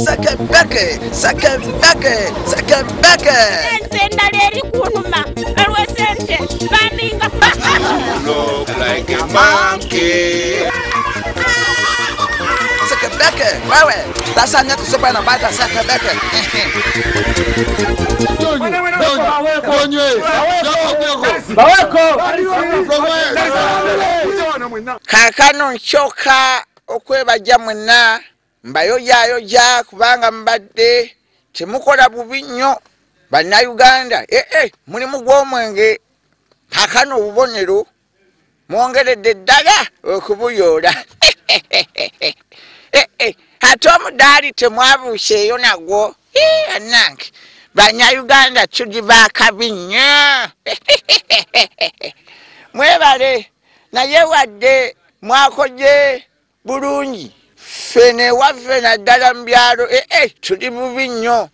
Sakabeke. Senda leri kunuma. Alwesente. Baninga. Look like a monkey. Sakabeke. Wewe. Tasanya kusopa na bata sakabeke. Kakano nchoka okwebaja mwenna mbayoja kubanga mbadde temukola bubi nnyo bannayuganda mulimu gw'omwenge kakano obubonero mwongeredde ddala okubuyoola ate omudaali temwabuuseeyo nagwo annange bannayuganda tuli baakabi nnyo mwebale naye wadde mwakoje bulungi fene waffe naddala mu byalo tuli bubi nnyo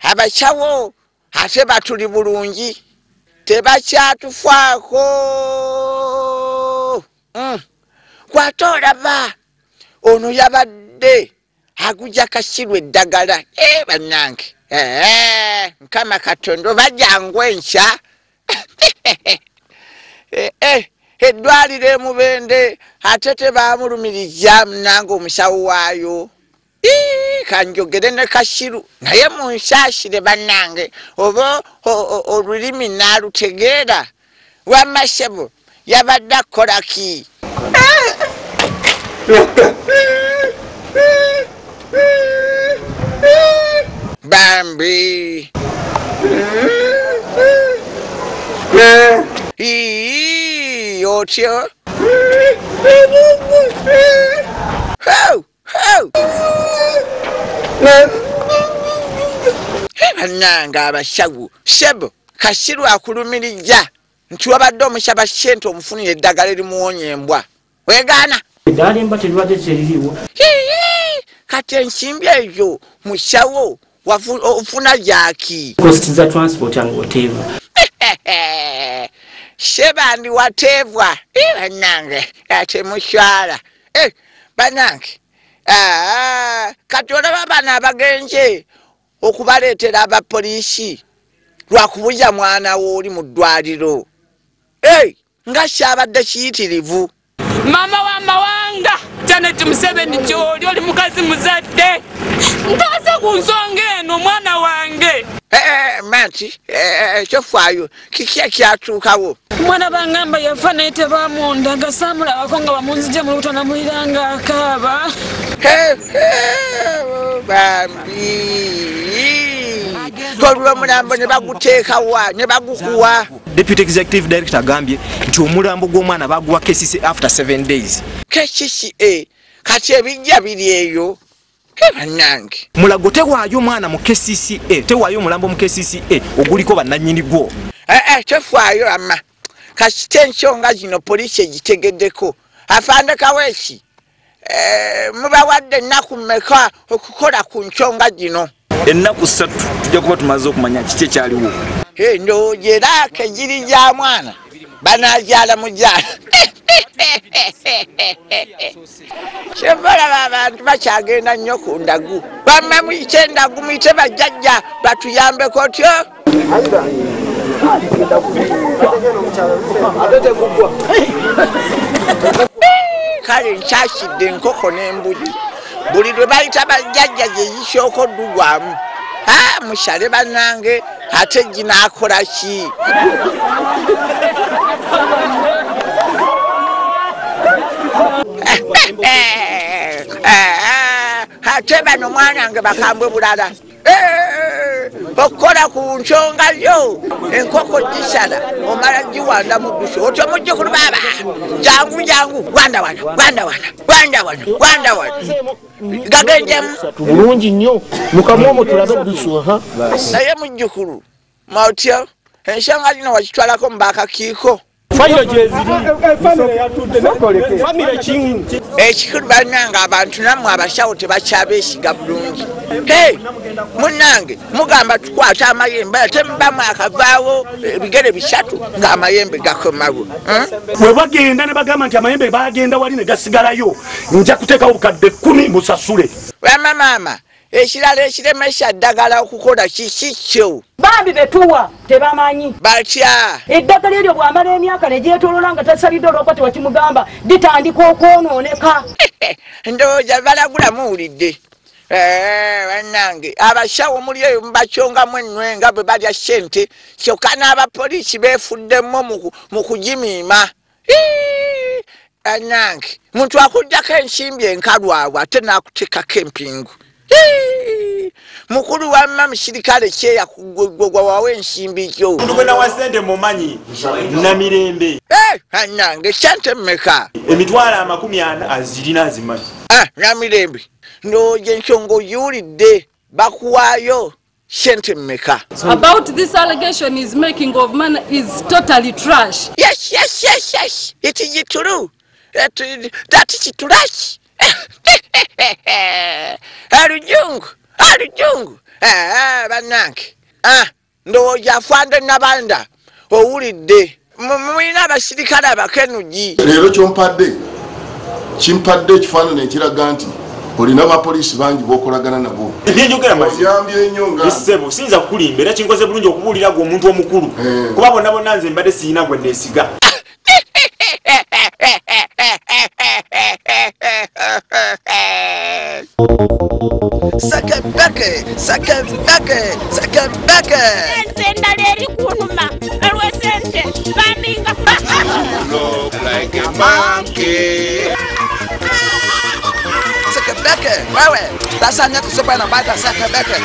abasawo ate batuli bulungi tebakyatufaako kwate olaba ono yabadde aguja kasirwa eddagala bannange Nkama Katonda bajangu enkya eddwaliro emubende ate tebamulumiriza munange omusawo waayo kanjogere ne Kasiru naye munsaasire bannange oba olulimi naalutegeera Wamasebo yabadde akola ki Bambi otyo bannanga abasawo Sebo Kasiru akulumiriza nti wabadde omusaba ssente omufunire eddagala erimuwonya embwa wegaana eddala teribadde teririwo kati ensimbi ezo musawo ofuna gyaki kosti za transport yange oteebwa Shebandi wateebwa bannange ate mushwala bannange kati olaba bano abagenze okubaleetera abapoliisi lwakubuza mwana wo oli mu ddwaliro nga kyabadde kiyitirivu Mama wa mawanga Janet Museveni kyoli oli mukazi muzadde ntaasa ku nsonga eno mwana wange manti kyofaayo kiki ekyatuukawo mwana bangamba yafa naye tebamunda nga saamulabako nga bamunzija mu lubuto namulira nga akaaba bambi olw'omulambo ne baguteekawa ne bagukuwa Deputy Executive Director agambye nti omulambo gw'omwana baguwa KCCA after 7 days. KCCA kati ebijja biri eyo bannange mulago tewaayo mwana mu KCCA tewaayo mulambo mu KCCA oguliko bannannyini gwo tefaayo ama kasite ensonga zino poliisi egitegeddeko afande Kaweesi mubawadde ennaku mmeka okukola ku nsonga zino ennaku 3 tujja kuba tumaze okumanya kiki ekyaliwo ndowoogerako egiri gya mwana banaazaala muzaala kyebalaba abantu bakyagenda nnyo ku ndagu bamma muyite endagu muyite bajjajja batuyambeko otyo kale nkyakidde enkoko n'embudi buli lwe bayita bajjajja gyeyisooka oddugwamu mukyale bannange ate ginaakola ki ate bano mwanange bakambwe bulala okukola ku nsonga yo enkoko gisala omala giwanda mu ddusu otyo mujjukulu baba jangu gwanda wano gagenjemu bulungi nnyo mukamwomo tulabe ddusu naye mujjukulu maotyo ensonga zino wakitwalako mu bakakiiko Fayiro jeziri. Family chingi. Ekikulu bannange abantu nammwe abashawo tebakyabeesiga bulungi. Munnange mugamba tukwata amayembe ate mubamu akavaawo ebigere bisatu ng'amayembe gakomawo. Bwe bagenda ne bagamba nti amayembe bagenda wali ne gasigalayo nja kuteekawo obukadde 10 musasule. Maama ekirala ekiremesa ddagala okukola kikikyo. Bambi betuwa tebamanyi. Batya. Eddagala eryo bw'amala emyaka ne gyetolola nga tasalidde olw'okuba tewakimugamba litandika okwonooneka. Ndowooza balagula muwulidde. Bannange abashawo muli eyo mubakyongamu ennwenga bwe balya ssente kyokka n'abapoliisi beefuddemu mu kugimiima. Bannange muntu akuddako ensimbi enkalwawa ate n'akuteekako empingu. Mukulu wamma musirikale kyeya kugwa wawe ensimbi kyo. Ndugwena wa sente mumanyi na mirembe. Bannange ssente mmeka? Emitwalo 40 azirina azimanyi. Na mirembe ndowooza ensonga ogiwulidde bakuwaayo ssente mmeka? About this allegation is making of money is totally trash. Yes. It is true. That is trash. Alujungu. Bannange. Ndowooza afande nabanda owulidde. Mulina abasirikale abakenugi. Leero kimpadde ekifaananyi ekiraga nti olina abapoliisi bangi b'okolagana nabo. Ebyenjogera maziyambye nnyo nga ssebo siyinza kukulimba era kinkoze bulungi okubuulira gwe omuntu omukulu kuba bonna nze mbadde siyina gwe neesiga. Sakabeke. Endala eri kunuma olw'esente baminga. Look like a monkey. Sakabeke, wewe tasanya tusopana bata sakabeke.